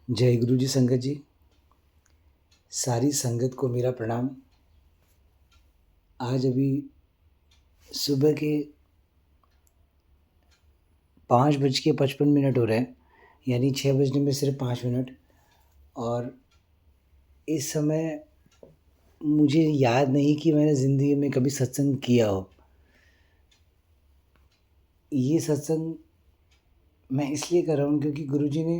जय गुरु जी संगत जी। सारी संगत को मेरा प्रणाम। आज अभी सुबह के 5:55 हो रहे हैं, यानी 6 बजने में सिर्फ 5 मिनट। और इस समय मुझे याद नहीं कि मैंने ज़िंदगी में कभी सत्संग किया हो। ये सत्संग मैं इसलिए कर रहा हूँ क्योंकि गुरु जी ने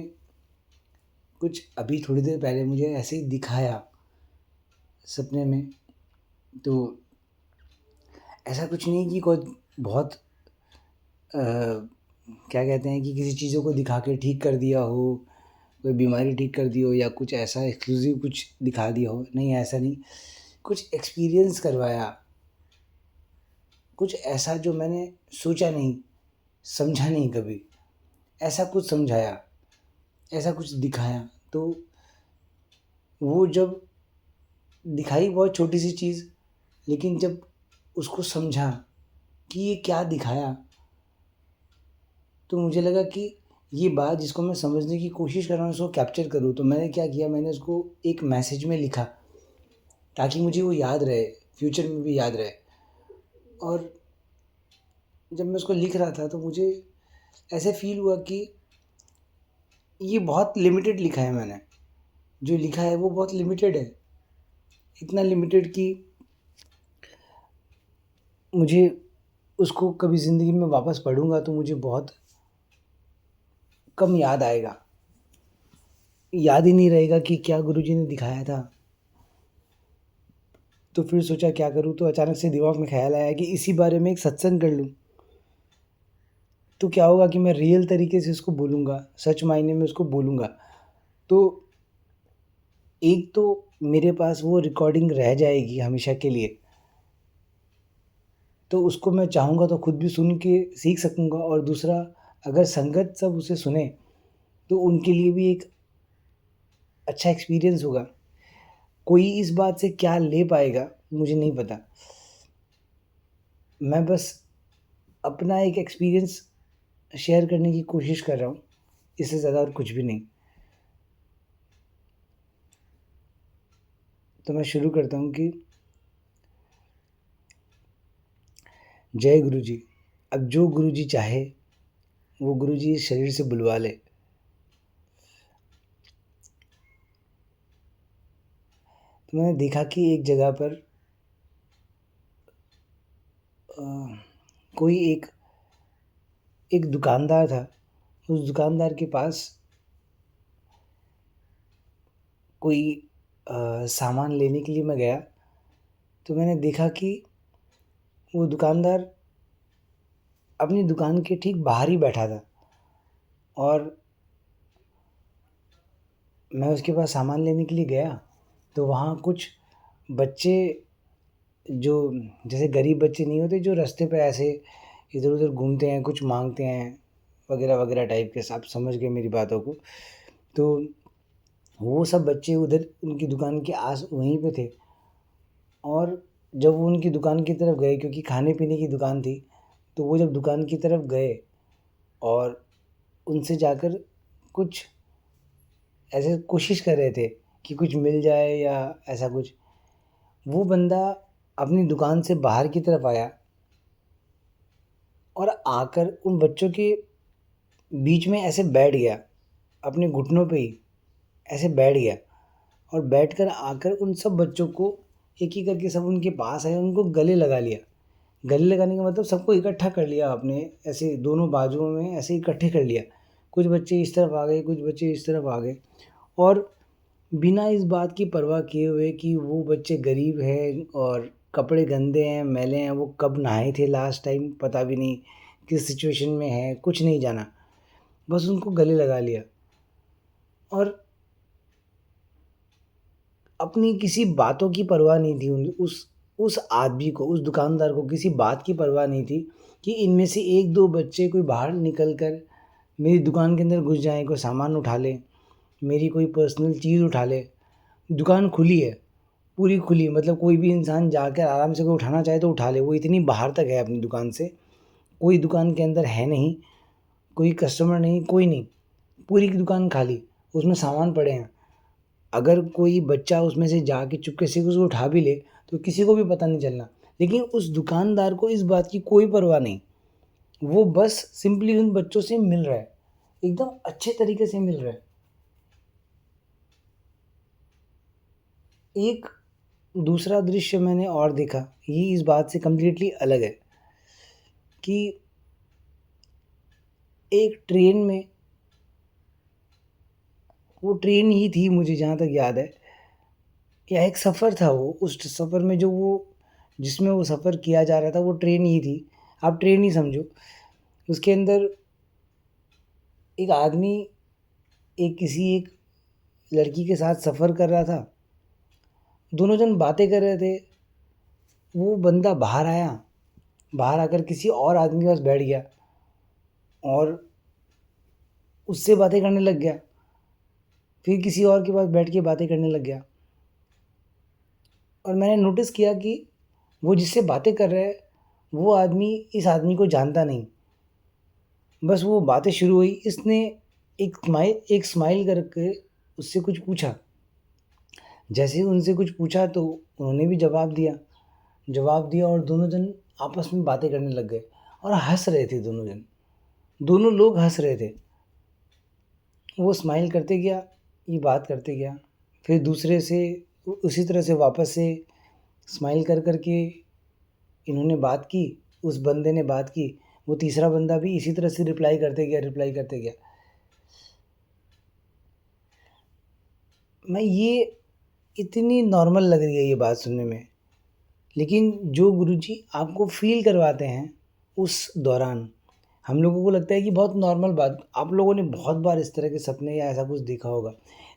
कुछ अभी थोड़ी देर पहले मुझे ऐसे ही दिखाया सपने में। तो ऐसा कुछ नहीं कि कोई बहुत क्या कहते हैं कि किसी चीज़ों को दिखा के ठीक कर दिया हो, कोई बीमारी ठीक कर दी हो या कुछ ऐसा एक्सक्लूसिव कुछ दिखा दिया हो। नहीं, ऐसा नहीं। कुछ एक्सपीरियंस करवाया, कुछ ऐसा जो मैंने सोचा नहीं, समझा नहीं कभी, ऐसा कुछ समझाया, ऐसा कुछ दिखाया। तो वो जब दिखाई बहुत छोटी सी चीज़, लेकिन जब उसको समझा कि ये क्या दिखाया, तो मुझे लगा कि ये बात जिसको मैं समझने की कोशिश कर रहा हूँ उसको कैप्चर करूँ। तो मैंने क्या किया, मैंने उसको एक मैसेज में लिखा ताकि मुझे वो याद रहे, फ्यूचर में भी याद रहे। और जब मैं उसको लिख रहा था तो मुझे ऐसे फ़ील हुआ कि ये बहुत लिमिटेड लिखा है मैंने, जो लिखा है वो बहुत लिमिटेड है। इतना लिमिटेड कि मुझे उसको कभी ज़िंदगी में वापस पढ़ूँगा तो मुझे बहुत कम याद आएगा। याद ही नहीं रहेगा कि क्या गुरुजी ने दिखाया था। तो फिर सोचा क्या करूँ, तो अचानक से दिमाग में ख़्याल आया कि इसी बारे में एक सत्संग कर लूँ। तो क्या होगा कि मैं रियल तरीके से उसको बोलूँगा, सच मायने में उसको बोलूँगा। तो एक तो मेरे पास वो रिकॉर्डिंग रह जाएगी हमेशा के लिए, तो उसको मैं चाहूँगा तो खुद भी सुन के सीख सकूँगा। और दूसरा, अगर संगत सब उसे सुने तो उनके लिए भी एक अच्छा एक्सपीरियंस होगा। कोई इस बात से क्या ले पाएगा मुझे नहीं पता। मैं बस अपना एक एक्सपीरियंस शेयर करने की कोशिश कर रहा हूँ, इससे ज़्यादा और कुछ भी नहीं। तो मैं शुरू करता हूँ कि जय गुरु जी। अब जो गुरु जी चाहे वो गुरु जी इस शरीर से बुलवा ले। तो मैंने देखा कि एक जगह पर कोई एक दुकानदार था। उस दुकानदार के पास कोई सामान लेने के लिए मैं गया, तो मैंने देखा कि वो दुकानदार अपनी दुकान के ठीक बाहर ही बैठा था। और मैं उसके पास सामान लेने के लिए गया तो वहाँ कुछ बच्चे, जो जैसे गरीब बच्चे नहीं होते जो रास्ते पे ऐसे इधर उधर घूमते हैं, कुछ मांगते हैं वगैरह वगैरह टाइप के, आप समझ गए मेरी बातों को। तो वो सब बच्चे उधर उनकी दुकान के आस वहीं पे थे। और जब वो उनकी दुकान की तरफ गए, क्योंकि खाने पीने की दुकान थी, तो वो जब दुकान की तरफ गए और उनसे जाकर कुछ ऐसे कोशिश कर रहे थे कि कुछ मिल जाए या ऐसा कुछ, वो बंदा अपनी दुकान से बाहर की तरफ आया और आकर उन बच्चों के बीच में ऐसे बैठ गया, अपने घुटनों पे ही ऐसे बैठ गया। और बैठकर आकर उन सब बच्चों को एक ही करके सब उनके पास आए, उनको गले लगा लिया। गले लगाने का मतलब सबको इकट्ठा कर लिया आपने, ऐसे दोनों बाजुओं में ऐसे इकट्ठे कर लिया। कुछ बच्चे इस तरफ आ गए, कुछ बच्चे इस तरफ आ गए। और बिना इस बात की परवाह किए हुए कि वो बच्चे गरीब हैं और कपड़े गंदे हैं, मैले हैं, वो कब नहाए थे लास्ट टाइम पता भी नहीं, किस सिचुएशन में है कुछ नहीं जाना, बस उनको गले लगा लिया। और अपनी किसी बातों की परवाह नहीं थी उस आदमी को, उस दुकानदार को किसी बात की परवाह नहीं थी कि इनमें से 1-2 बच्चे कोई बाहर निकल कर मेरी दुकान के अंदर घुस जाएँ, कोई सामान उठा लें, मेरी कोई पर्सनल चीज़ उठा लें। दुकान खुली है, पूरी खुली, मतलब कोई भी इंसान जाकर आराम से कोई उठाना चाहे तो उठा ले। वो इतनी बाहर तक है अपनी दुकान से, कोई दुकान के अंदर है नहीं, कोई कस्टमर नहीं, कोई नहीं, पूरी की दुकान खाली। उसमें सामान पड़े हैं। अगर कोई बच्चा उसमें से जाके चुपके से उसको उठा भी ले तो किसी को भी पता नहीं चलना। लेकिन उस दुकानदार को इस बात की कोई परवाह नहीं, वो बस सिंपली उन बच्चों से मिल रहा है, एकदम अच्छे तरीके से मिल रहा है। एक दूसरा दृश्य मैंने और देखा, ये इस बात से कम्प्लीटली अलग है कि एक ट्रेन में, वो ट्रेन ही थी मुझे जहाँ तक याद है, या एक सफ़र था वो, उस सफ़र में जो वो जिसमें वो सफ़र किया जा रहा था वो ट्रेन ही थी, आप ट्रेन ही समझो। उसके अंदर एक आदमी एक लड़की के साथ सफ़र कर रहा था, दोनों जन बातें कर रहे थे। वो बंदा बाहर आया, बाहर आकर किसी और आदमी के पास बैठ गया और उससे बातें करने लग गया, फिर किसी और के पास बैठ के बातें करने लग गया। और मैंने नोटिस किया कि वो जिससे बातें कर रहा है वो आदमी इस आदमी को जानता नहीं। बस वो बातें शुरू हुई, इसने एक स्माइल करके उससे कुछ पूछा। जैसे ही उनसे कुछ पूछा तो उन्होंने भी जवाब दिया और दोनों जन आपस में बातें करने लग गए और हंस रहे थे दोनों जन, दोनों लोग हंस रहे थे। वो स्माइल करते गया, ये बात करते गया, फिर दूसरे से उसी तरह से वापस से स्माइल कर के इन्होंने बात की, उस बंदे ने बात की, वो तीसरा बंदा भी इसी तरह से रिप्लाई करते गया। मैं ये इतनी नॉर्मल लग रही है ये बात सुनने में, लेकिन जो गुरुजी आपको फ़ील करवाते हैं उस दौरान, हम लोगों को लगता है कि बहुत नॉर्मल बात। आप लोगों ने बहुत बार इस तरह के सपने या ऐसा कुछ देखा होगा,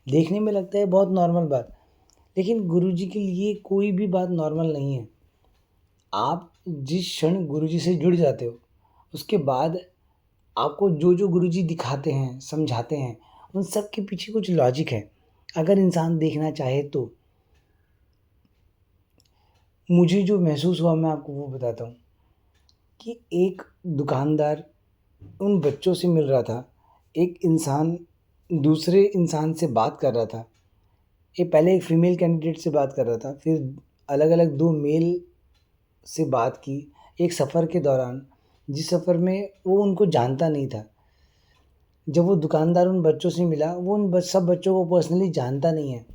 देखने में लगता है बहुत नॉर्मल बात, लेकिन गुरुजी के लिए कोई भी बात नॉर्मल नहीं है। आप जिस क्षण गुरुजी से जुड़ जाते हो उसके बाद आपको जो गुरुजी दिखाते हैं, समझाते हैं, उन सब के पीछे कुछ लॉजिक है, अगर इंसान देखना चाहे तो। मुझे जो महसूस हुआ मैं आपको वो बताता हूँ कि एक दुकानदार उन बच्चों से मिल रहा था, एक इंसान दूसरे इंसान से बात कर रहा था। ये पहले एक फ़ीमेल कैंडिडेट से बात कर रहा था, फिर अलग-अलग 2 मेल से बात की एक सफ़र के दौरान, जिस सफ़र में वो उनको जानता नहीं था। जब वो दुकानदार उन बच्चों से मिला, वो सब बच्चों को पर्सनली जानता नहीं है।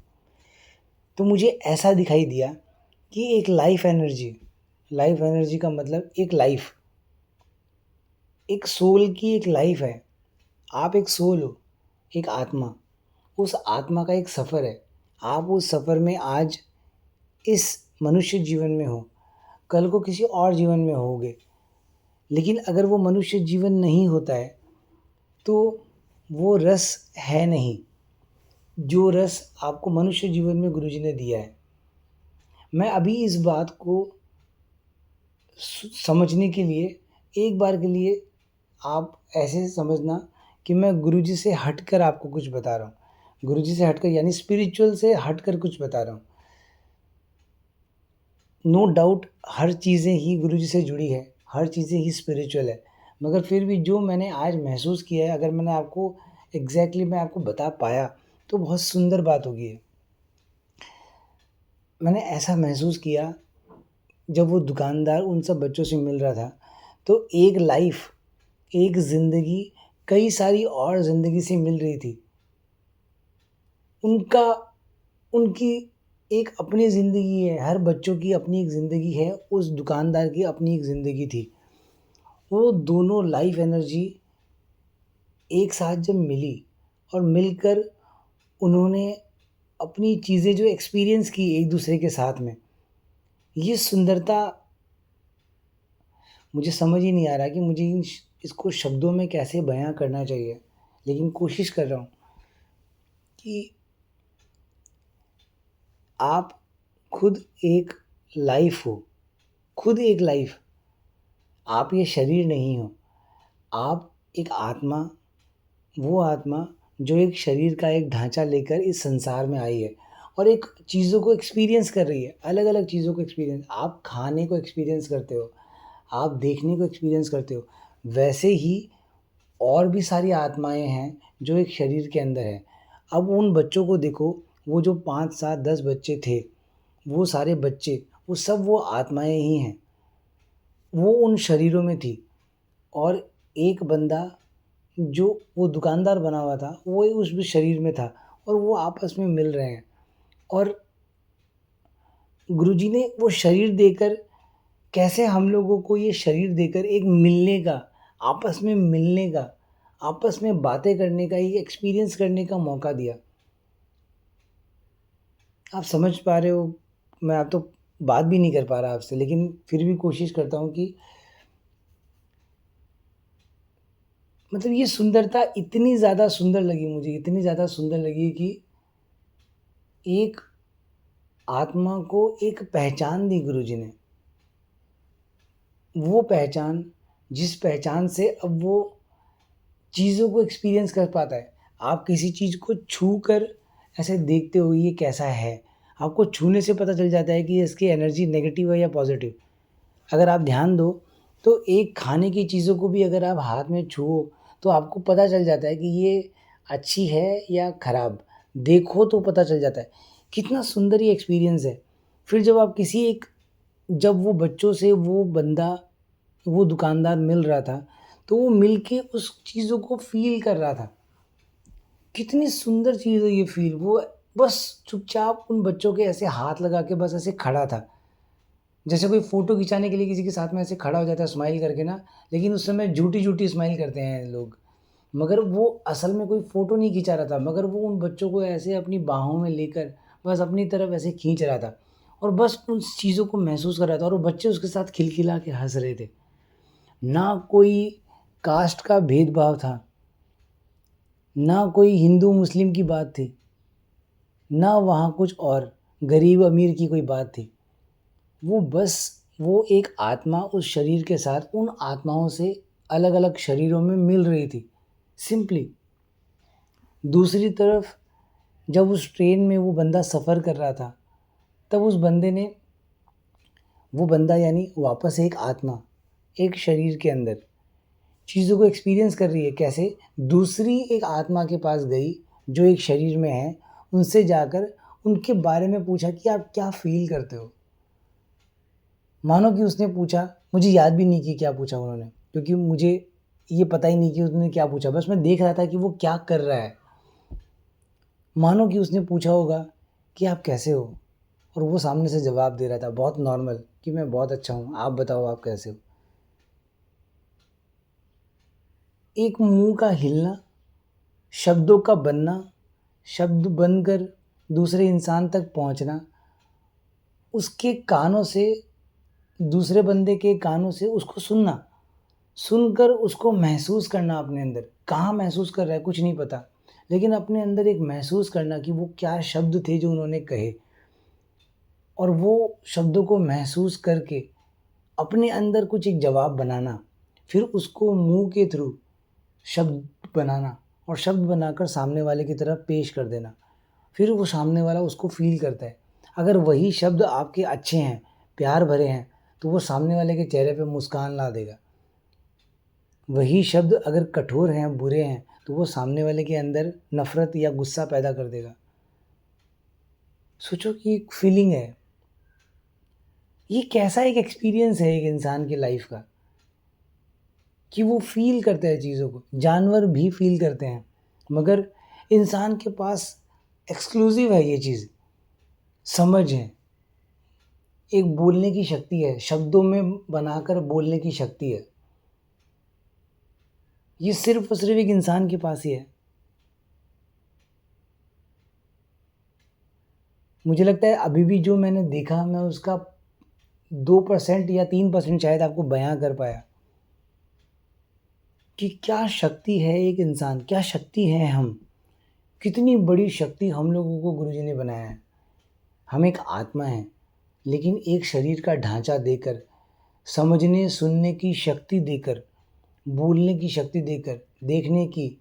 तो मुझे ऐसा दिखाई दिया कि एक लाइफ़ एनर्जी का मतलब एक लाइफ़, एक सोल की एक लाइफ़ है। आप एक सोल हो, एक आत्मा, उस आत्मा का एक सफ़र है। आप उस सफ़र में आज इस मनुष्य जीवन में हो, कल को किसी और जीवन में होगे। लेकिन अगर वो मनुष्य जीवन नहीं होता है तो वो रस है नहीं, जो रस आपको मनुष्य जीवन में गुरुजी ने दिया है। मैं अभी इस बात को समझने के लिए, एक बार के लिए आप ऐसे समझना कि मैं गुरुजी से हटकर आपको कुछ बता रहा हूँ। गुरुजी से हटकर यानी स्पिरिचुअल से हटकर कुछ बता रहा हूँ। नो डाउट हर चीज़ें ही गुरुजी से जुड़ी है, हर चीज़ें ही स्पिरिचुअल है, मगर फिर भी जो मैंने आज महसूस किया है, अगर मैंने आपको एग्ज़ैक्टली मैं आपको बता पाया तो बहुत सुंदर बात होगी ये। मैंने ऐसा महसूस किया जब वो दुकानदार उन सब बच्चों से मिल रहा था, तो एक लाइफ़, एक ज़िंदगी कई सारी और ज़िंदगी से मिल रही थी। उनका उनकी एक अपनी ज़िंदगी है, हर बच्चों की अपनी एक ज़िंदगी है, उस दुकानदार की अपनी एक ज़िंदगी थी। वो दोनों लाइफ़ एनर्जी एक साथ जब मिली और मिलकर उन्होंने अपनी चीज़ें जो एक्सपीरियंस की एक दूसरे के साथ में, ये सुंदरता मुझे समझ ही नहीं आ रहा कि मुझे इसको शब्दों में कैसे बयां करना चाहिए, लेकिन कोशिश कर रहा हूँ कि आप खुद एक लाइफ हो, खुद एक लाइफ, आप ये शरीर नहीं हो, आप एक आत्मा, वो आत्मा जो एक शरीर का एक ढांचा लेकर इस संसार में आई है और एक चीज़ों को एक्सपीरियंस कर रही है, अलग अलग चीज़ों को एक्सपीरियंस। आप खाने को एक्सपीरियंस करते हो, आप देखने को एक्सपीरियंस करते हो, वैसे ही और भी सारी आत्माएं हैं जो एक शरीर के अंदर है। अब उन बच्चों को देखो, वो जो 5, 7, 10 बच्चे थे, वो सारे बच्चे, वो सब वो आत्माएँ ही हैं। वो उन शरीरों में थी और एक बंदा जो वो दुकानदार बना हुआ था, वो उस भी शरीर में था और वो आपस में मिल रहे हैं। और गुरुजी ने वो शरीर देकर, कैसे हम लोगों को ये शरीर देकर एक मिलने का, आपस में मिलने का, आपस में बातें करने का, एक एक्सपीरियंस करने का मौका दिया। आप समझ पा रहे हो, मैं अब तो बात भी नहीं कर पा रहा आपसे, लेकिन फिर भी कोशिश करता हूँ कि मतलब ये सुंदरता इतनी ज़्यादा सुंदर लगी मुझे, इतनी ज़्यादा सुंदर लगी कि एक आत्मा को एक पहचान दी गुरुजी ने। वो पहचान, जिस पहचान से अब वो चीज़ों को एक्सपीरियंस कर पाता है। आप किसी चीज़ को छू कर ऐसे देखते हो ये कैसा है, आपको छूने से पता चल जाता है कि इसकी एनर्जी नेगेटिव है या पॉजिटिव। अगर आप ध्यान दो तो एक खाने की चीज़ों को भी अगर आप हाथ में छुओ तो आपको पता चल जाता है कि ये अच्छी है या ख़राब। देखो तो पता चल जाता है। कितना सुंदर ये एक्सपीरियंस है। फिर जब आप किसी एक, जब वो बच्चों से वो बंदा, वो दुकानदार मिल रहा था, तो वो मिल के उस चीज़ों को फ़ील कर रहा था। कितनी सुंदर चीज़ है ये फ़ील। वो बस चुपचाप उन बच्चों के ऐसे हाथ लगा के बस ऐसे खड़ा था। जैसे कोई फ़ोटो खिंचाने के लिए किसी के साथ में ऐसे खड़ा हो जाता है स्माइल करके ना, लेकिन उस समय झूठी-झूठी स्माइल करते हैं लोग। मगर वो असल में कोई फ़ोटो नहीं खिंचा रहा था, मगर वो उन बच्चों को ऐसे अपनी बाहों में लेकर बस अपनी तरफ ऐसे खींच रहा था और बस उन चीज़ों को महसूस कर रहा था और वो बच्चे उसके साथ खिलखिला के हँस रहे थे। ना कोई कास्ट का भेदभाव था, ना कोई हिंदू-मुस्लिम की बात थी, ना वहाँ कुछ और गरीब-अमीर की कोई बात थी। वो बस, वो एक आत्मा उस शरीर के साथ उन आत्माओं से अलग-अलग शरीरों में मिल रही थी, सिंपली। दूसरी तरफ जब उस ट्रेन में वो बंदा सफ़र कर रहा था, तब उस बंदे ने, वो बंदा यानी वापस एक आत्मा, एक शरीर के अंदर चीज़ों को एक्सपीरियंस कर रही है। कैसे? दूसरी एक आत्मा के पास गई, जो एक शरीर में है, उनसे जाकर उनके बारे में पूछा कि आप क्या फ़ील करते हो? मानो कि उसने पूछा, मुझे याद भी नहीं कि क्या पूछा उन्होंने, क्योंकि मुझे ये पता ही नहीं कि उसने क्या पूछा, बस मैं देख रहा था कि वो क्या कर रहा है। मानो कि उसने पूछा होगा कि आप कैसे हो? और वो सामने से जवाब दे रहा था बहुत नॉर्मल कि मैं बहुत अच्छा हूँ, आप बताओ आप कैसे हो? एक मुँह का हिलना, शब्दों का बनना, शब्द बनकर दूसरे इंसान तक पहुँचना, उसके कानों से, दूसरे बंदे के कानों से उसको सुनना, सुनकर उसको महसूस करना अपने अंदर। कहाँ महसूस कर रहा है कुछ नहीं पता, लेकिन अपने अंदर एक महसूस करना कि वो क्या शब्द थे जो उन्होंने कहे, और वो शब्दों को महसूस करके अपने अंदर कुछ एक जवाब बनाना, फिर उसको मुँह के थ्रू शब्द बनाना और शब्द बनाकर सामने वाले की तरफ पेश कर देना। फिर वो सामने वाला उसको फ़ील करता है। अगर वही शब्द आपके अच्छे हैं, प्यार भरे हैं, तो वो सामने वाले के चेहरे पे मुस्कान ला देगा। वही शब्द अगर कठोर हैं, बुरे हैं, तो वो सामने वाले के अंदर नफ़रत या गुस्सा पैदा कर देगा। सोचो कि एक फ़ीलिंग है, ये कैसा एक एक्सपीरियंस है एक इंसान की लाइफ़ का, कि वो फ़ील करता है चीज़ों को। जानवर भी फ़ील करते हैं, मगर इंसान के पास एक्सक्लूसिव है ये चीज़, समझ है, एक बोलने की शक्ति है, शब्दों में बनाकर बोलने की शक्ति है। ये सिर्फ़ और सिर्फ़ एक इंसान के पास ही है। मुझे लगता है अभी भी जो मैंने देखा, मैं उसका 2% या 3% शायद आपको बयाँ कर पाया कि क्या शक्ति है एक इंसान, क्या शक्ति हैं हम। कितनी बड़ी शक्ति हम लोगों को गुरुजी ने बनाया है। हम एक आत्मा हैं, लेकिन एक शरीर का ढाँचा देकर, समझने सुनने की शक्ति देकर, बोलने की शक्ति देकर, देखने की,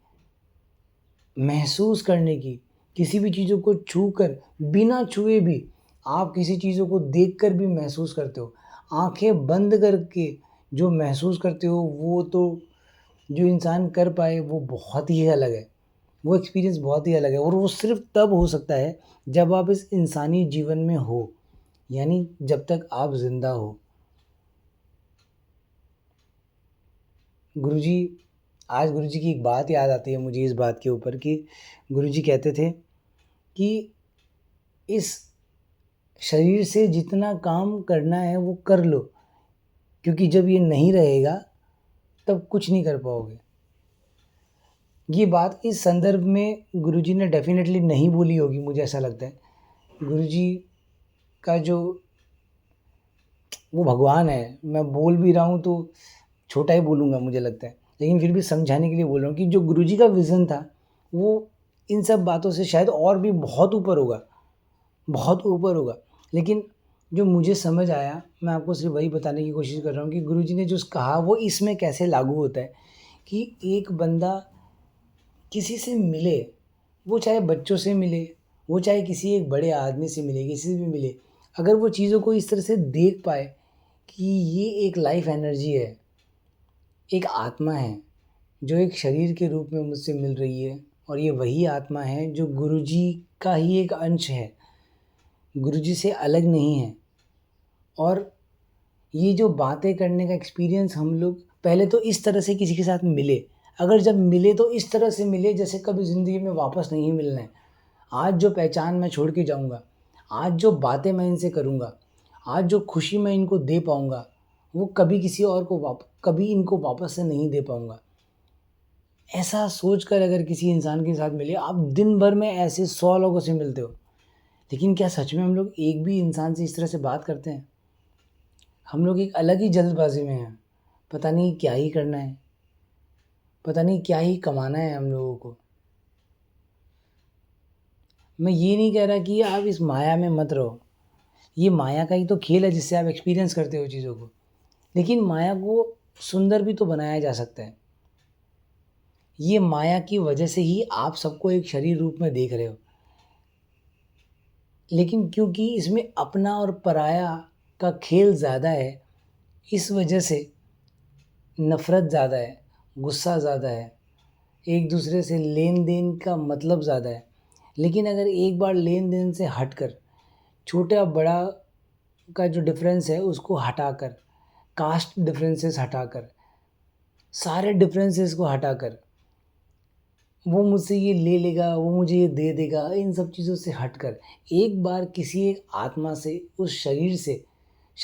महसूस करने की, किसी भी चीज़ों को छूकर, बिना छुए भी आप किसी चीज़ों को देखकर भी महसूस करते हो। आँखें बंद करके जो महसूस करते हो, वो तो जो इंसान कर पाए वो बहुत ही अलग है। वो एक्सपीरियंस बहुत ही अलग है और वो सिर्फ तब हो सकता है जब आप इस इंसानी जीवन में हो, यानी जब तक आप ज़िंदा हो। गुरुजी आज गुरुजी की एक बात याद आती है मुझे इस बात के ऊपर कि गुरुजी कहते थे कि इस शरीर से जितना काम करना है वो कर लो, क्योंकि जब ये नहीं रहेगा तब कुछ नहीं कर पाओगे। ये बात इस संदर्भ में गुरुजी ने डेफ़िनेटली नहीं बोली होगी, मुझे ऐसा लगता है। गुरुजी का जो वो भगवान है, मैं बोल भी रहा हूँ तो छोटा ही बोलूँगा मुझे लगता है, लेकिन फिर भी समझाने के लिए बोल रहा हूँ कि जो गुरुजी का विज़न था, वो इन सब बातों से शायद और भी बहुत ऊपर होगा, बहुत ऊपर होगा। लेकिन जो मुझे समझ आया, मैं आपको सिर्फ़ वही बताने की कोशिश कर रहा हूँ कि गुरुजी ने जो कहा वो इसमें कैसे लागू होता है कि एक बंदा किसी से मिले, वो चाहे बच्चों से मिले, वो चाहे किसी एक बड़े आदमी से मिले, किसी से भी मिले, अगर वो चीज़ों को इस तरह से देख पाए कि ये एक लाइफ़ एनर्जी है, एक आत्मा है, जो एक शरीर के रूप में मुझसे मिल रही है और ये वही आत्मा है जो गुरुजी का ही एक अंश है, गुरुजी से अलग नहीं है। और ये जो बातें करने का एक्सपीरियंस हम लोग पहले तो इस तरह से किसी के साथ मिले, अगर जब मिले तो इस तरह से मिले जैसे कभी ज़िंदगी में वापस नहीं मिलना है। आज जो पहचान मैं छोड़ के जाऊँगा, आज जो बातें मैं इनसे करूँगा, आज जो खुशी मैं इनको दे पाऊँगा, वो कभी किसी और को कभी इनको वापस से नहीं दे पाऊँगा। ऐसा सोच कर अगर किसी इंसान के साथ मिले, आप दिन भर में ऐसे 100 लोगों से मिलते हो, लेकिन क्या सच में हम लोग एक भी इंसान से इस तरह से बात करते हैं? हम लोग एक अलग ही जल्दबाज़ी में हैं, पता नहीं क्या ही करना है, पता नहीं क्या ही कमाना है हम लोगों को। मैं ये नहीं कह रहा कि आप इस माया में मत रहो, ये माया का ही तो खेल है जिससे आप एक्सपीरियंस करते हो चीज़ों को। लेकिन माया को सुंदर भी तो बनाया जा सकता है। ये माया की वजह से ही आप सबको एक शरीर रूप में देख रहे हो। लेकिन क्योंकि इसमें अपना और पराया का खेल ज़्यादा है, इस वजह से नफ़रत ज़्यादा है, गुस्सा ज़्यादा है, एक दूसरे से लेन-देन का मतलब ज़्यादा है। लेकिन अगर एक बार लेन-देन से हटकर, छोटा-बड़ा का जो डिफ़रेंस है उसको हटाकर, कास्ट डिफ़रेंसेस हटाकर, सारे डिफ़रेंसेस को हटाकर, वो मुझसे ये ले लेगा, वो मुझे ये दे देगा, इन सब चीज़ों से हटकर एक बार किसी एक आत्मा से, उस शरीर से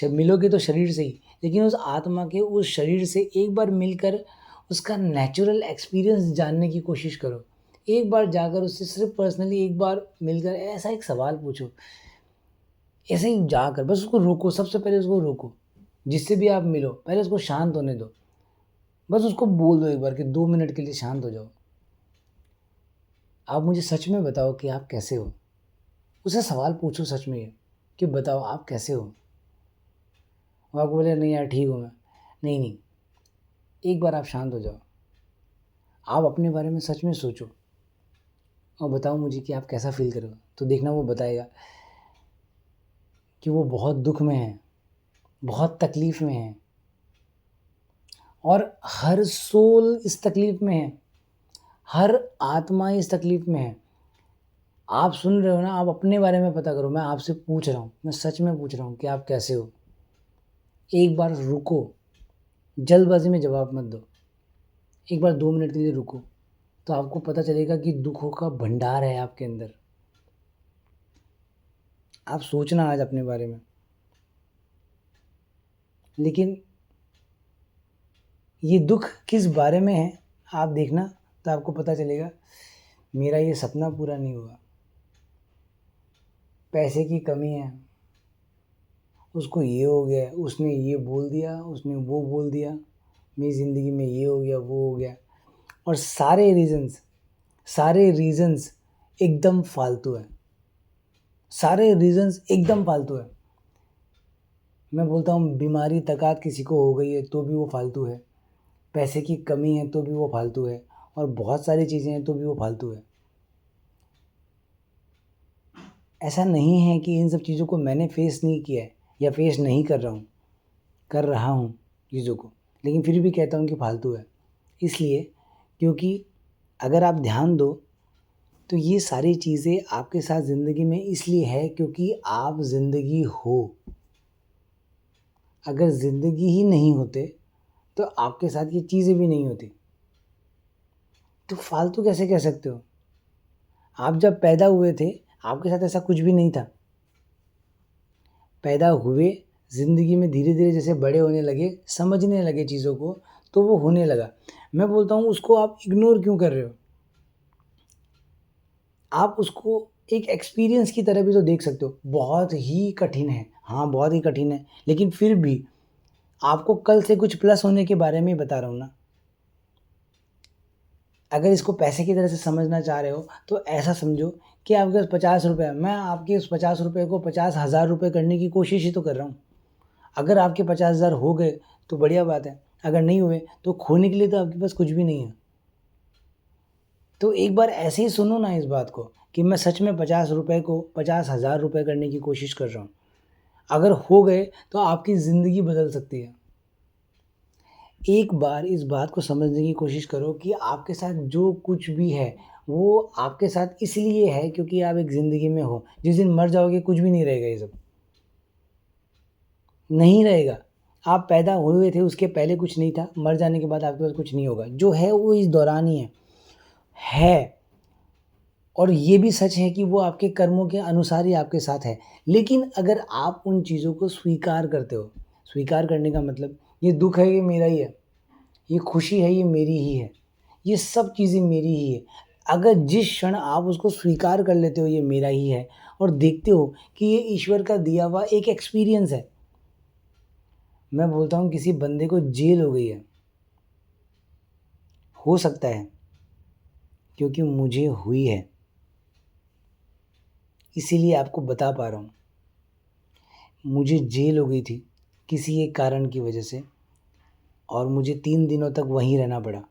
मिलोगे तो शरीर से ही, लेकिन उस आत्मा के उस शरीर से एक बार मिलकर उसका नेचुरल एक्सपीरियंस जानने की कोशिश करो। एक बार जाकर उससे सिर्फ़ पर्सनली एक बार मिलकर ऐसा एक सवाल पूछो। ऐसे ही जाकर बस उसको रोको, सबसे पहले उसको रोको। जिससे भी आप मिलो, पहले उसको शांत होने दो। बस उसको बोल दो एक बार कि 2 मिनट के लिए शांत हो जाओ। आप मुझे सच में बताओ कि आप कैसे हो? उससे सवाल पूछो सच में ये, कि बताओ आप कैसे हो? वो आपको बोले नहीं यार ठीक हूँ मैं। नहीं, नहीं, एक बार आप शांत हो जाओ। आप अपने बारे में सच में सोचो और बताओ मुझे कि आप कैसा फ़ील करोगे? तो देखना वो बताएगा कि वो बहुत दुःख में है, बहुत तकलीफ़ में है और हर सोल इस तकलीफ़ में है, हर आत्मा इस तकलीफ़ में है। आप सुन रहे हो ना, आप अपने बारे में पता करो, मैं आपसे पूछ रहा हूँ, मैं सच में पूछ रहा हूँ कि आप कैसे हो? एक बार रुको, जल्दबाज़ी में जवाब मत दो। एक बार 2 मिनट के लिए रुको, तो आपको पता चलेगा कि दुखों का भंडार है आपके अंदर। आप सोचना आज अपने बारे में। लेकिन ये दुःख किस बारे में है, आप देखना तो आपको पता चलेगा, मेरा ये सपना पूरा नहीं हुआ, पैसे की कमी है, उसको ये हो गया, उसने ये बोल दिया, उसने वो बोल दिया, मेरी ज़िंदगी में ये हो गया, वो हो गया और सारे रीज़न्स एकदम फ़ालतू हैं। सारे रीज़न्स एकदम फ़ालतू हैं। मैं बोलता हूँ बीमारी तकात किसी को हो गई है तो भी वो फ़ालतू है, पैसे की कमी है तो भी वो फ़ालतू है और बहुत सारी चीज़ें हैं तो भी वो फ़ालतू है। ऐसा नहीं है कि इन सब चीज़ों को मैंने फ़ेस नहीं किया है या फ़ेस नहीं कर रहा हूँ चीज़ों को, लेकिन फिर भी कहता हूँ कि फ़ालतू है। इसलिए क्योंकि अगर आप ध्यान दो तो ये सारी चीज़ें आपके साथ ज़िंदगी में इसलिए है क्योंकि आप ज़िंदगी हो। अगर ज़िंदगी ही नहीं होते तो आपके साथ ये चीज़ें भी नहीं होती। तो फालतू कैसे कह सकते हो? आप जब पैदा हुए थे, आपके साथ ऐसा कुछ भी नहीं था। पैदा हुए, ज़िंदगी में धीरे-धीरे जैसे बड़े होने लगे, समझने लगे चीज़ों को, तो वो होने लगा। मैं बोलता हूँ उसको आप इग्नोर क्यों कर रहे हो? आप उसको एक एक्सपीरियंस की तरह भी तो देख सकते हो। बहुत ही कठिन है, हाँ, बहुत ही कठिन है, लेकिन फिर भी आपको कल से कुछ प्लस होने के बारे में ही बता रहा हूँ ना। अगर इसको पैसे की तरह से समझना चाह रहे हो, तो ऐसा समझो कि आपके पास ₹50 है, मैं आपके उस ₹50 को 50,000 रुपए करने की कोशिश ही तो कर रहा हूँ। अगर आपके 50,000 हो गए, तो बढ़िया बात है, अगर नहीं हुए, तो खोने के लिए तो आपके पास कुछ भी नहीं है। तो एक बार ऐसे ही सुनो ना इस बात को कि मैं सच में ₹50 को 50,000 रुपए करने की कोशिश कर रहा हूँ। अगर हो गए, तो आपकी ज़िंदगी बदल सकती है। एक बार इस बात को समझने की कोशिश करो कि आपके साथ जो कुछ भी है, वो आपके साथ इसलिए है क्योंकि आप एक ज़िंदगी में हो। जिस दिन मर जाओगे कुछ भी नहीं रहेगा ये सब, नहीं रहेगा। आप पैदा हुए थे उसके पहले कुछ नहीं था, मर जाने के बाद आपके पास कुछ नहीं होगा। जो है वो इस दौरान ही है। और ये भी सच है कि वो आपके कर्मों के अनुसार ही आपके साथ है। लेकिन अगर आप उन चीज़ों को स्वीकार करते हो, स्वीकार करने का मतलब ये दुःख है ये मेरा ही है। ये खुशी है ये मेरी ही है, ये सब चीज़ें मेरी ही है। अगर जिस क्षण आप उसको स्वीकार कर लेते हो ये मेरा ही है और देखते हो कि ये ईश्वर का दिया हुआ एक एक्सपीरियंस है। मैं बोलता हूँ किसी बंदे को जेल हो गई है, हो सकता है क्योंकि मुझे हुई है, इसीलिए आपको बता पा रहा हूँ। मुझे जेल हो गई थी किसी एक कारण की वजह से और मुझे 3 दिनों तक वहीं रहना पड़ा।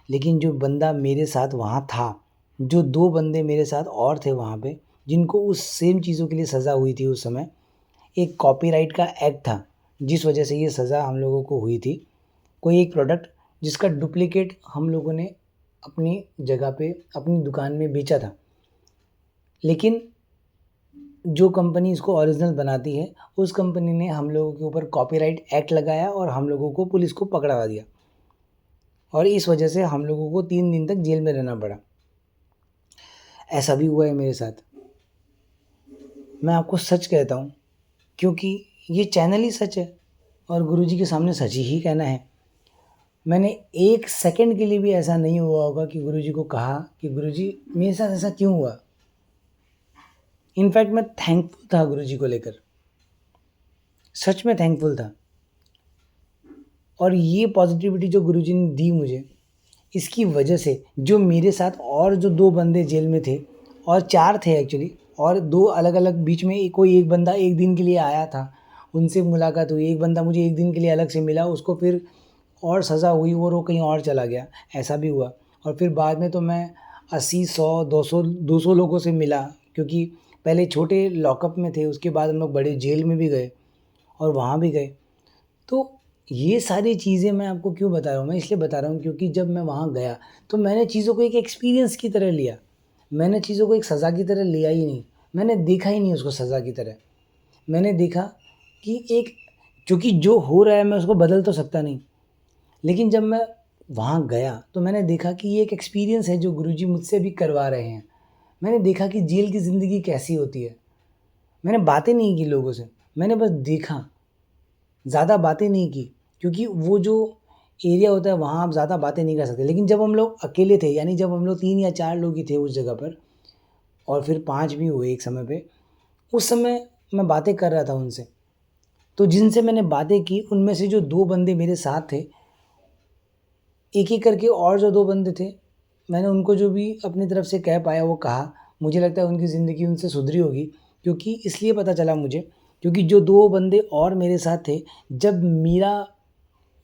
लेकिन जो बंदा मेरे साथ वहाँ था, जो 2 बंदे मेरे साथ और थे वहाँ पे, जिनको उस सेम चीज़ों के लिए सज़ा हुई थी उस समय, एक कॉपीराइट का एक्ट था, जिस वजह से ये सज़ा हम लोगों को हुई थी। कोई एक प्रोडक्ट जिसका डुप्लीकेट हम लोगों ने अपनी जगह पे, अपनी दुकान में बेचा था। लेकिन जो कंपनी इसको ओरिजिनल बनाती है, उस कंपनी ने हम लोगों के ऊपर कॉपीराइट एक्ट लगाया और हम लोगों को पुलिस को पकड़वा दिया। और इस वजह से हम लोगों को 3 दिन तक जेल में रहना पड़ा। ऐसा भी हुआ है मेरे साथ। मैं आपको सच कहता हूँ क्योंकि ये चैनल ही सच है और गुरुजी के सामने सच ही कहना है। मैंने 1 सेकंड के लिए भी ऐसा नहीं हुआ होगा कि गुरुजी को कहा कि गुरुजी मेरे साथ ऐसा क्यों हुआ? इनफैक्ट मैं थैंकफुल था गुरुजी को लेकर। सच में थैंकफुल था। और ये पॉज़िटिविटी जो गुरुजी ने दी मुझे, इसकी वजह से जो मेरे साथ और जो 2 बंदे जेल में थे और 4 थे एक्चुअली और 2 अलग-अलग बीच में कोई एक बंदा 1 दिन के लिए आया था, उनसे मुलाकात हुई। एक बंदा मुझे 1 दिन के लिए अलग से मिला, उसको फिर और सज़ा हुई और वो कहीं और चला गया, ऐसा भी हुआ। और फिर बाद में तो मैं 80, 100, 200 लोगों से मिला क्योंकि पहले छोटे लॉकअप में थे, उसके बाद हम लोग बड़े जेल में भी गए और वहाँ भी गए। तो ये सारी चीज़ें मैं आपको क्यों बता रहा हूँ? मैं इसलिए बता रहा हूँ क्योंकि जब मैं वहाँ गया, तो मैंने चीज़ों को एक एक्सपीरियंस की तरह लिया। मैंने चीज़ों को एक सज़ा की तरह लिया ही नहीं। मैंने देखा ही नहीं उसको सज़ा की तरह। मैंने देखा कि एक क्योंकि जो हो रहा है मैं उसको बदल तो सकता नहीं। लेकिन जब मैं वहाँ गया, तो मैंने देखा कि ये एक एक्सपीरियंस है जो गुरुजी मुझसे भी करवा रहे हैं। मैंने देखा कि जेल की ज़िंदगी कैसी होती है। मैंने बातें नहीं की लोगों से, मैंने बस देखा। ज़्यादा बातें नहीं की क्योंकि वो जो एरिया होता है वहाँ आप ज़्यादा बातें नहीं कर सकते। लेकिन जब हम लोग अकेले थे यानी जब हम लोग 3 या 4 लोग ही थे उस जगह पर और फिर 5 भी हुए एक समय पे, उस समय मैं बातें कर रहा था उनसे। तो जिनसे मैंने बातें की उनमें से जो 2 बंदे मेरे साथ थे, एक-एक करके और जो 2 बंदे थे, मैंने उनको जो भी अपनी तरफ से कह पाया वो कहा। मुझे लगता है उनकी ज़िंदगी उनसे सुधरी होगी क्योंकि इसलिए पता चला मुझे क्योंकि जो 2 बंदे और मेरे साथ थे, जब मेरा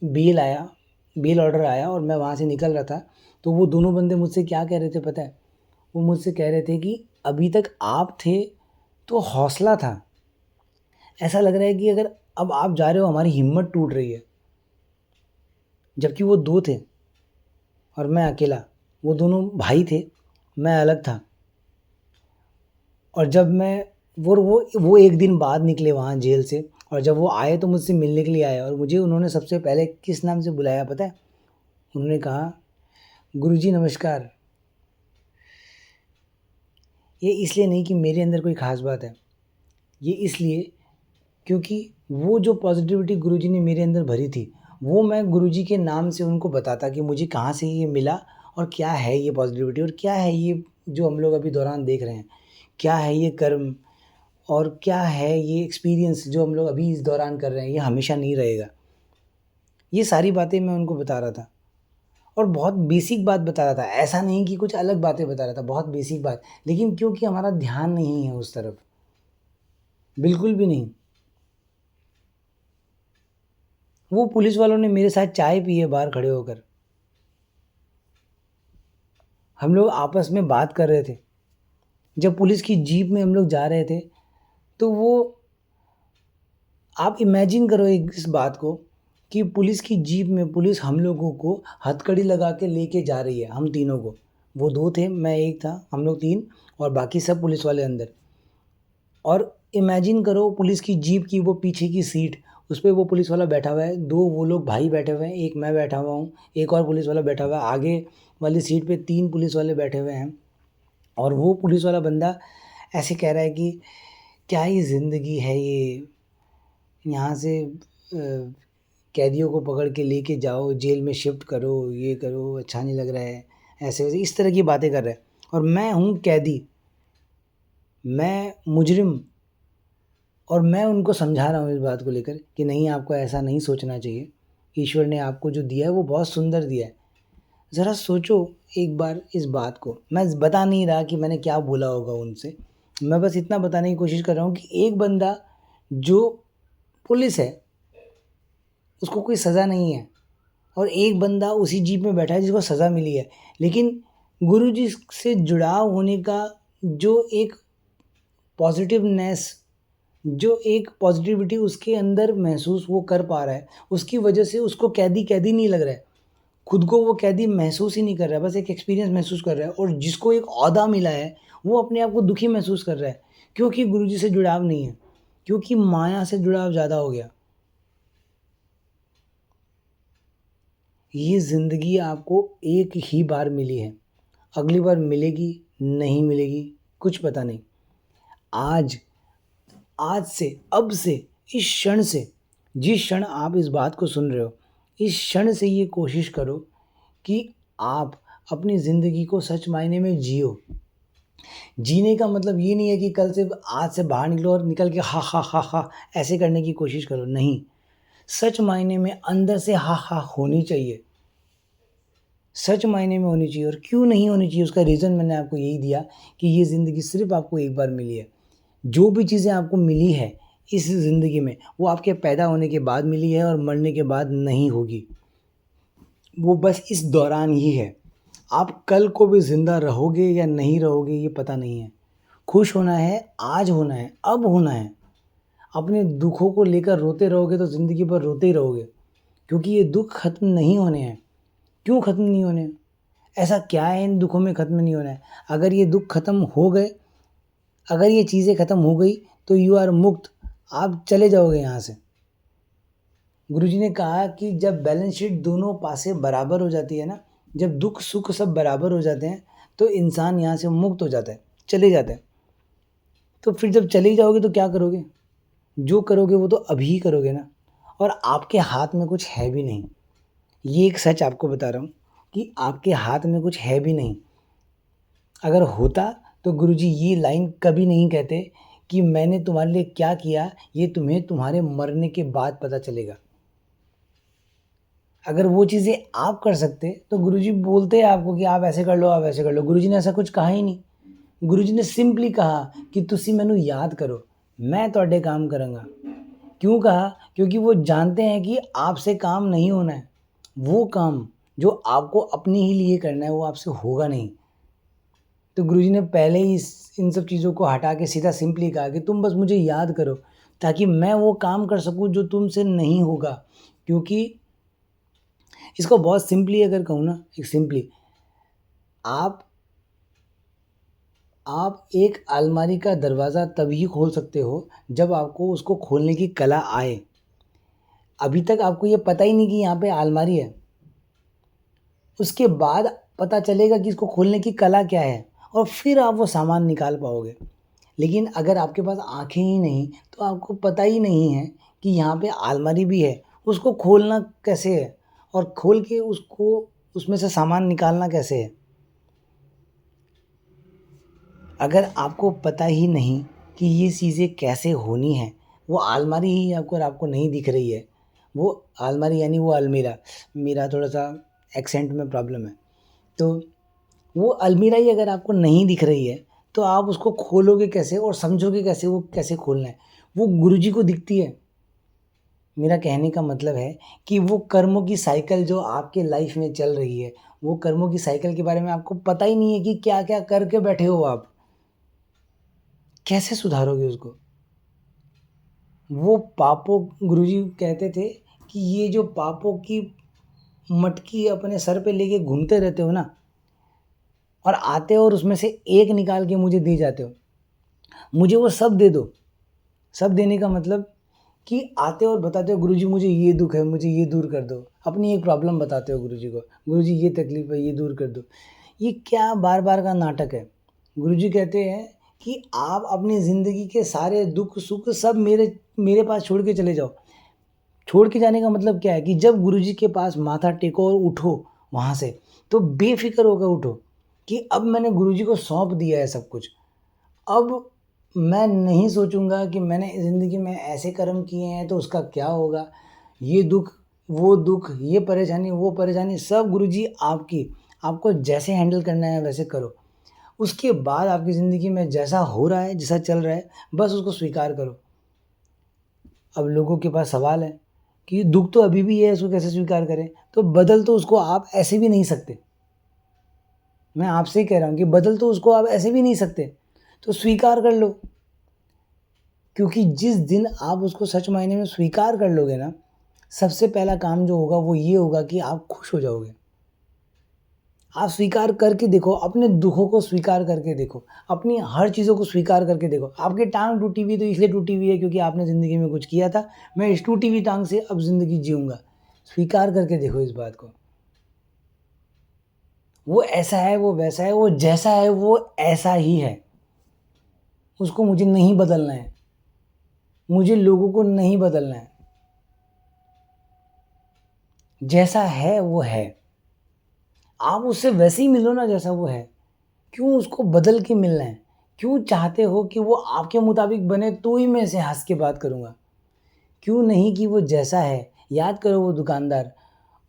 बेल आया, बेल ऑर्डर आया और मैं वहाँ से निकल रहा था, तो वो दोनों बंदे मुझसे क्या कह रहे थे पता है? वो मुझसे कह रहे थे कि अभी तक आप थे, तो हौसला था। ऐसा लग रहा है कि अगर अब आप जा रहे हो हमारी हिम्मत टूट रही है। जबकि वो 2 थे और मैं अकेला। वो दोनों भाई थे, मैं अलग था। और जब मैं वो एक दिन बाद निकले वहाँ जेल से, और जब वो आए तो मुझसे मिलने के लिए आए, और मुझे उन्होंने सबसे पहले किस नाम से बुलाया पता है? उन्होंने कहा, गुरुजी नमस्कार। ये इसलिए नहीं कि मेरे अंदर कोई ख़ास बात है, ये इसलिए क्योंकि वो जो पॉज़िटिविटी गुरुजी ने मेरे अंदर भरी थी, वो मैं गुरुजी के नाम से उनको बताता कि मुझे कहाँ से ये मिला, और क्या है ये पॉज़िटिविटी, और क्या है ये जो हम लोग अभी दौरान देख रहे हैं, क्या है ये कर्म, और क्या है ये एक्सपीरियंस जो हम लोग अभी इस दौरान कर रहे हैं, ये हमेशा नहीं रहेगा। ये सारी बातें मैं उनको बता रहा था, और बहुत बेसिक बात बता रहा था, ऐसा नहीं कि कुछ अलग बातें बता रहा था, बहुत बेसिक बात। लेकिन क्योंकि हमारा ध्यान नहीं है उस तरफ, बिल्कुल भी नहीं। वो पुलिस वालों ने मेरे साथ चाय पी है बाहर खड़े होकर, हम लोग आपस में बात कर रहे थे। जब पुलिस की जीप में हम लोग जा रहे थे, तो वो, आप इमेजिन करो इस बात को, कि पुलिस की जीप में पुलिस हम लोगों को हथकड़ी लगा के लेके जा रही है, हम तीनों को। वो 2 थे, मैं 1 था, हम लोग 3, और बाकी सब पुलिस वाले अंदर। और इमेजिन करो पुलिस की जीप की वो पीछे की सीट, उस पे वो पुलिस वाला बैठा हुआ है, 2 वो लोग भाई बैठे हुए हैं, 1 मैं बैठा हुआ हूँ, एक और पुलिस वाला बैठा हुआ है। आगे वाली सीट पे 3 पुलिस वाले बैठे हुए हैं, और वो पुलिस वाला बंदा ऐसे कह रहा है कि क्या ही ज़िंदगी है ये, यहाँ से कैदियों को पकड़ के लेके जाओ, जेल में शिफ्ट करो, ये करो, अच्छा नहीं लग रहा है, ऐसे-वैसे इस तरह की बातें कर रहा है। और मैं हूँ कैदी, मैं मुजरिम, और मैं उनको समझा रहा हूँ इस बात को लेकर कि नहीं, आपको ऐसा नहीं सोचना चाहिए। ईश्वर ने आपको जो दिया है वो बहुत सुंदर दिया है। ज़रा सोचो एक बार इस बात को। मैं बता नहीं रहा कि मैंने क्या बोला होगा उनसे। मैं बस इतना बताने की कोशिश कर रहा हूँ कि एक बंदा जो पुलिस है, उसको कोई सज़ा नहीं है, और एक बंदा उसी जीप में बैठा है जिसको सज़ा मिली है। लेकिन गुरुजी से जुड़ाव होने का जो एक पॉज़िटिवनेस, जो एक पॉज़िटिविटी उसके अंदर महसूस वो कर पा रहा है, उसकी वजह से उसको कैदी-कैदी नहीं लग रहा है। खुद को वो कैदी महसूस ही नहीं कर रहा है, बस एक एक्सपीरियंस महसूस कर रहा है। और जिसको एक ओहदा मिला है, वो अपने आप को दुखी महसूस कर रहा है, क्योंकि गुरुजी से जुड़ाव नहीं है, क्योंकि माया से जुड़ाव ज़्यादा हो गया। ये ज़िंदगी आपको एक ही बार मिली है, अगली बार मिलेगी, नहीं मिलेगी, कुछ पता नहीं। आज आज से, अब से, इस क्षण से, जिस क्षण आप इस बात को सुन रहे हो, इस क्षण से ये कोशिश करो कि आप अपनी ज़िंदगी को सच मायने में जियो। जीने का मतलब ये नहीं है कि कल से, आज से बाहर निकलो और निकल के हा हा हा हा ऐसे करने की कोशिश करो, नहीं। सच मायने में अंदर से हा हा होनी चाहिए, सच मायने में होनी चाहिए। और क्यों नहीं होनी चाहिए, उसका रीज़न मैंने आपको यही दिया कि ये ज़िंदगी सिर्फ़ आपको एक बार मिली है। जो भी चीज़ें आपको मिली है इस ज़िंदगी में, वो आपके पैदा होने के बाद मिली है, और मरने के बाद नहीं होगी। वो बस इस दौरान ही है। आप कल को भी ज़िंदा रहोगे या नहीं रहोगे, ये पता नहीं है। खुश होना है, आज होना है, अब होना है। अपने दुखों को लेकर रोते रहोगे तो ज़िंदगी भर रोते ही रहोगे, क्योंकि ये दुःख ख़त्म नहीं होने हैं। क्यों ख़त्म नहीं होने हैं? ऐसा क्या है इन दुखों में ख़त्म नहीं होना है? अगर ये दुःख ख़त्म हो गए, अगर ये चीज़ें ख़त्म हो गई, तो यू आर मुक्त, आप चले जाओगे यहाँ से। गुरुजी ने कहा कि जब बैलेंस शीट दोनों पासे बराबर हो जाती है ना, जब दुःख सुख सब बराबर हो जाते हैं, तो इंसान यहाँ से मुक्त हो जाता है, चले जाता है। तो फिर जब चले ही जाओगे तो क्या करोगे? जो करोगे वो तो अभी ही करोगे ना, और आपके हाथ में कुछ है भी नहीं। ये एक सच आपको बता रहा हूँ कि आपके हाथ में कुछ है भी नहीं। अगर होता तो गुरुजी ये लाइन कभी नहीं कहते कि मैंने तुम्हारे लिए क्या किया, ये तुम्हें तुम्हारे मरने के बाद पता चलेगा। अगर वो चीज़ें आप कर सकते तो गुरुजी बोलते आपको कि आप ऐसे कर लो, आप ऐसे कर लो। गुरुजी ने ऐसा कुछ कहा ही नहीं। गुरुजी ने सिंपली कहा कि तुसी मैनू याद करो, मैं ਤੁਹਾਡੇ काम करूँगा। क्यों कहा? क्योंकि वो जानते हैं कि आपसे काम नहीं होना है। वो काम जो आपको अपने ही लिए करना है, वो आपसे होगा नहीं। तो गुरुजी ने पहले ही इन सब चीज़ों को हटा के सीधा सिंपली कहा कि तुम बस मुझे याद करो, ताकि मैं वो काम कर सकूँ जो तुमसे नहीं होगा। क्योंकि इसको बहुत सिंपली अगर कहूँ ना, एक सिंपली, आप आप एक अलमारी का दरवाज़ा तभी खोल सकते हो जब आपको उसको खोलने की कला आए। अभी तक आपको ये पता ही नहीं कि यहाँ पे अलमारी है। उसके बाद पता चलेगा कि इसको खोलने की कला क्या है और फिर आप वो सामान निकाल पाओगे। लेकिन अगर आपके पास आँखें ही नहीं तो आपको पता ही नहीं है कि यहाँ पे अलमारी भी है, उसको खोलना कैसे है और खोल के उसको उसमें से सामान निकालना कैसे है। अगर आपको पता ही नहीं कि ये चीज़ें कैसे होनी हैं, वो अलमारी ही अगर आपको नहीं दिख रही है, वो अलमारी यानी वो अलमीरा, मेरा थोड़ा-सा एक्सेंट में प्रॉब्लम है। तो वो अलमीरा ही अगर आपको नहीं दिख रही है, तो आप उसको खोलोगे कैसे और समझोगे कैसे वो कैसे खोलना है? वो गुरुजी को दिखती है। मेरा कहने का मतलब है कि वो कर्मों की साइकिल जो आपके लाइफ में चल रही है, वो कर्मों की साइकिल के बारे में आपको पता ही नहीं है कि क्या-क्या करके बैठे हो आप। कैसे सुधारोगे उसको? वो पापों गुरुजी कहते थे कि ये जो पापों की मटकी अपने सर पे लेके घूमते रहते हो ना और आते हो और उसमें से एक निकाल के मुझे दे जाते हो। मुझे वो सब दे दो। सब देने का मतलब कि आते हो और बताते हो गुरुजी मुझे ये दुःख है, मुझे ये दूर कर दो। अपनी एक प्रॉब्लम बताते हो गुरुजी को, गुरुजी ये तकलीफ़ है, ये दूर कर दो। ये क्या बार-बार का नाटक है? गुरुजी कहते हैं कि आप अपनी ज़िंदगी के सारे दुःख-सुख सब मेरे पास छोड़ के चले जाओ। छोड़ के जाने का मतलब क्या है कि जब गुरुजी के पास माथा टेको और उठो वहाँ से, तो बेफ़िक्र होकर उठो कि अब मैंने गुरुजी को सौंप दिया है सब कुछ। अब मैं नहीं सोचूँगा कि मैंने ज़िंदगी में ऐसे कर्म किए हैं तो उसका क्या होगा। ये दुःख, वो दुःख, ये परेशानी, वो परेशानी सब गुरुजी आपकी। आपको जैसे हैंडल करना है वैसे करो। उसके बाद आपकी ज़िंदगी में जैसा हो रहा है, जैसा चल रहा है, बस उसको स्वीकार करो। अब लोगों के पास सवाल है कि दुःख तो अभी भी है, इसको कैसे स्वीकार करें? तो बदल तो उसको आप ऐसे भी नहीं सकते। मैं आपसे ही कह रहा हूँ कि बदल तो उसको आप ऐसे भी नहीं सकते। तो स्वीकार कर लो। क्योंकि जिस दिन आप उसको सच मायने में स्वीकार कर लोगे ना, सबसे पहला काम जो होगा वो ये होगा कि आप खुश हो जाओगे। आप स्वीकार करके देखो, अपने दुखों को स्वीकार करके देखो, अपनी हर चीज़ों को स्वीकार करके देखो। आपकी टाँग टूटी हुई है तो इसलिए टूटी हुई है क्योंकि आपने ज़िंदगी में कुछ किया था। मैं इस टूटी हुई टाँग से अब ज़िंदगी जीऊँगा। स्वीकार करके देखो इस बात को। वो ऐसा है, वो वैसा है, वो जैसा है वो ऐसा ही है। उसको मुझे नहीं बदलना है। मुझे लोगों को नहीं बदलना है। जैसा है वो है। आप उससे वैसे ही मिलो ना जैसा वो है। क्यों उसको बदल के मिलना है? क्यों चाहते हो कि वो आपके मुताबिक बने तो ही मैं इसे हँस के बात करूँगा? क्यों नहीं कि वो जैसा है? याद करो वो दुकानदार,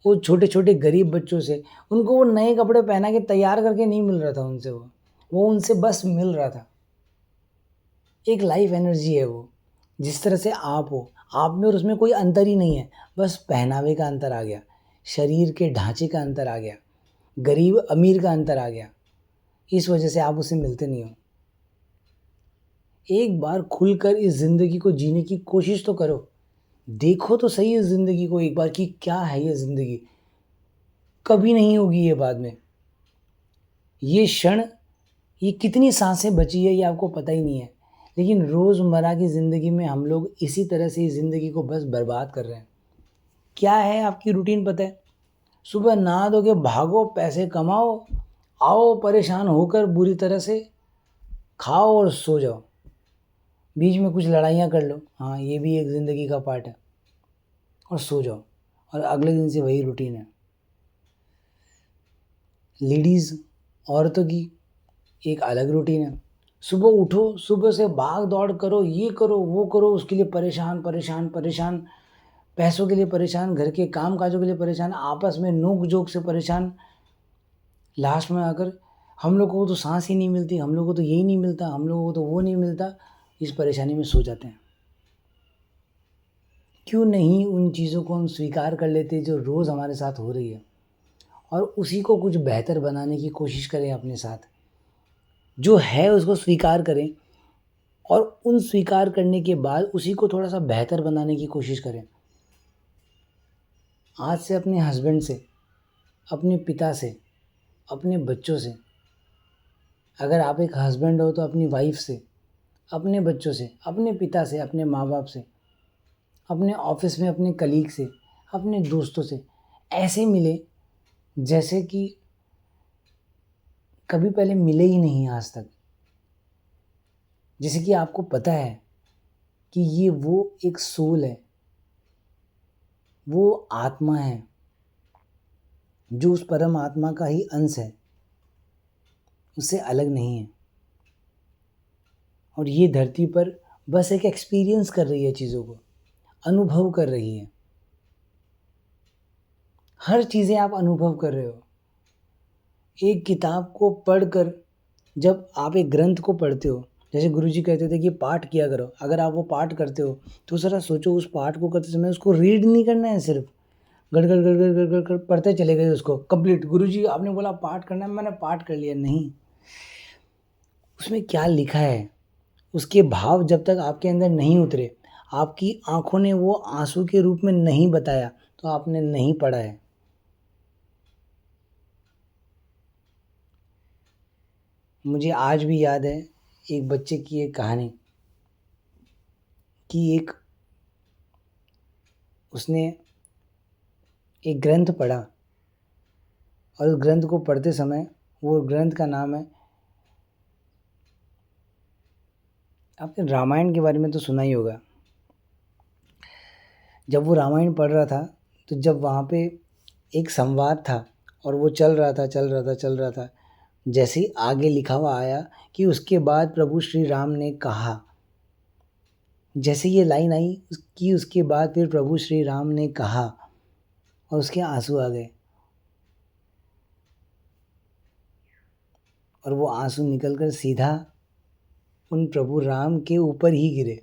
वो छोटे-छोटे गरीब बच्चों से उनको वो नए कपड़े पहना के तैयार करके नहीं मिल रहा था उनसे वो। वो उनसे बस मिल रहा था। एक लाइफ़ एनर्जी है वो। जिस तरह से आप हो, आप में और उसमें कोई अंतर ही नहीं है। बस पहनावे का अंतर आ गया, शरीर के ढाँचे का अंतर आ गया, गरीब-अमीर का अंतर आ गया। इस वजह से आप उससे मिलते नहीं हो। एक बार खुलकर इस ज़िंदगी को जीने की कोशिश तो करो। देखो तो सही इस ज़िंदगी को एक बार कि क्या है ये ज़िंदगी? कभी नहीं होगी ये बाद में। ये क्षण, ये कितनी साँसें बची है ये आपको पता ही नहीं है। लेकिन रोज़मर्रा की ज़िंदगी में हम लोग इसी तरह से इस ज़िंदगी को बस बर्बाद कर रहे हैं। क्या है आपकी रूटीन पता है? सुबह नहा धो के भागो, पैसे कमाओ, आओ परेशान होकर बुरी तरह से, खाओ और सो जाओ। बीच में कुछ लड़ाइयाँ कर लो, हाँ, ये भी एक ज़िंदगी का पार्ट है और सो जाओ और अगले दिन से वही रूटीन है। लेडीज़, औरतों की एक अलग रूटीन है। सुबह उठो, सुबह से भाग-दौड़ करो, ये करो, वो करो, उसके लिए परेशान, परेशान, परेशान, पैसों के लिए परेशान, घर के काम-काजों के लिए परेशान, आपस में नोक-झोंक से परेशान। लास्ट में आकर हम लोगों को तो साँस ही नहीं मिलती, हम लोगों को तो यही नहीं मिलता, हम लोगों को तो वो नहीं मिलता, इस परेशानी में सो जाते हैं। क्यों नहीं उन चीज़ों को हम स्वीकार कर लेते जो रोज़ हमारे साथ हो रही है और उसी को कुछ बेहतर बनाने की कोशिश करें अपने साथ। जो है उसको स्वीकार करें और उन स्वीकार करने के बाद उसी को थोड़ा-सा बेहतर बनाने की कोशिश करें। आज से अपने हस्बैंड से, अपने पिता से, अपने बच्चों से अगर आप एक हस्बैंड हो तो अपनी वाइफ से, अपने बच्चों से, अपने पिता से, अपने माँ बाप से, अपने ऑफिस में अपने कलीग से, अपने दोस्तों से ऐसे मिले जैसे कि कभी पहले मिले ही नहीं आज तक। जैसे कि आपको पता है कि ये वो एक सोल है, वो आत्मा है जो उस परम आत्मा का ही अंश है, उससे अलग नहीं है। और ये धरती पर बस एक एक्सपीरियंस कर रही है, चीज़ों को अनुभव कर रही है। हर चीज़ें आप अनुभव कर रहे हो। एक किताब को पढ़कर, जब आप एक ग्रंथ को पढ़ते हो, जैसे गुरुजी कहते थे कि पाठ किया करो, अगर आप वो पाठ करते हो तो ज़रा सोचो, उस पाठ को करते समय उसको रीड नहीं करना है, सिर्फ गड़ गड़ गड़ गड़ गड़ गड़ गड़ पढ़ते चले गए उसको कंप्लीट। गुरुजी आपने बोला पाठ करना है, मैंने पाठ कर लिया, नहीं। उसमें क्या लिखा है, उसके भाव जब तक आपके अंदर नहीं उतरे, आपकी आंखों ने वो आंसू के रूप में नहीं बताया, तो आपने नहीं पढ़ा है। मुझे आज भी याद है एक बच्चे की एक कहानी कि एक उसने एक ग्रंथ पढ़ा, और उस ग्रंथ को पढ़ते समय, वो ग्रंथ का नाम है, आपने रामायण के बारे में तो सुना ही होगा। जब वो रामायण पढ़ रहा था, तो जब वहाँ पे एक संवाद था और वो चल रहा था चल रहा था चल रहा था, जैसे ही आगे लिखा हुआ आया कि उसके बाद प्रभु श्री राम ने कहा, जैसे ये लाइन आई कि उसके बाद फिर प्रभु श्री राम ने कहा, और उसके आंसू आ गए, और वो आंसू निकलकर सीधा उन प्रभु राम के ऊपर ही गिरे,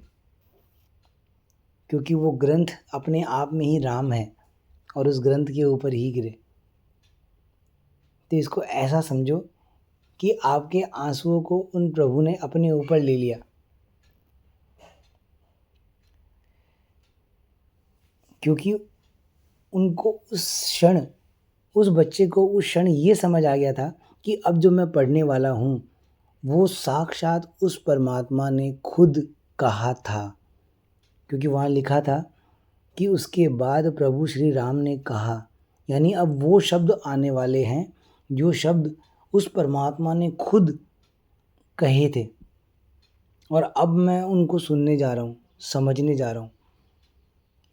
क्योंकि वो ग्रंथ अपने आप में ही राम है और उस ग्रंथ के ऊपर ही गिरे। तो इसको ऐसा समझो कि आपके आंसुओं को उन प्रभु ने अपने ऊपर ले लिया, क्योंकि उनको उस क्षण, उस बच्चे को उस क्षण ये समझ आ गया था कि अब जो मैं पढ़ने वाला हूँ वो साक्षात उस परमात्मा ने खुद कहा था। क्योंकि वहाँ लिखा था कि उसके बाद प्रभु श्री राम ने कहा, यानी अब वो शब्द आने वाले हैं जो शब्द उस परमात्मा ने खुद कहे थे, और अब मैं उनको सुनने जा रहा हूँ, समझने जा रहा हूँ।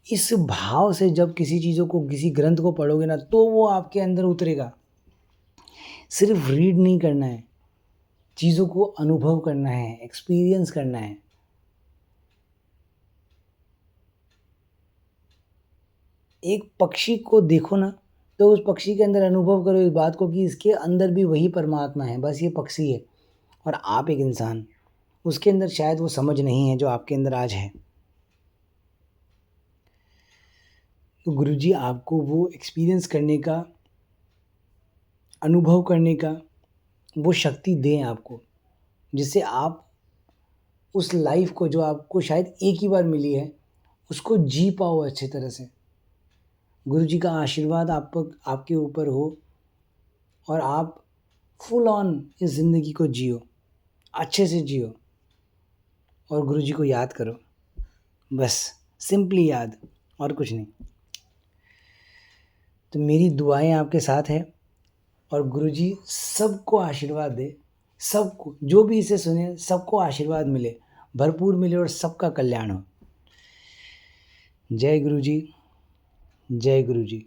इस भाव से जब किसी चीज़ों को, किसी ग्रंथ को पढ़ोगे ना, तो वो आपके अंदर उतरेगा। सिर्फ रीड नहीं करना है, चीज़ों को अनुभव करना है, एक्सपीरियंस करना है। एक पक्षी को देखो ना, तो उस पक्षी के अंदर अनुभव करो इस बात को कि इसके अंदर भी वही परमात्मा है, बस ये पक्षी है। और आप एक इंसान, उसके अंदर शायद वो समझ नहीं है जो आपके अंदर आज है। तो गुरुजी आपको वो एक्सपीरियंस करने का, अनुभव करने का वो शक्ति दें आपको, जिससे आप उस लाइफ को, जो आपको शायद एक ही बार मिली है, उसको जी पाओ अच्छे तरह से। गुरुजी का आशीर्वाद आपके ऊपर हो, और आप फुल ऑन इस ज़िंदगी को जियो, अच्छे से जियो, और गुरुजी को याद करो, बस सिंपली याद, और कुछ नहीं। तो मेरी दुआएं आपके साथ है, और गुरुजी सबको आशीर्वाद दे, सबको, जो भी इसे सुने सबको आशीर्वाद मिले, भरपूर मिले, और सबका कल्याण हो। जय गुरुजी, जय गुरुजी।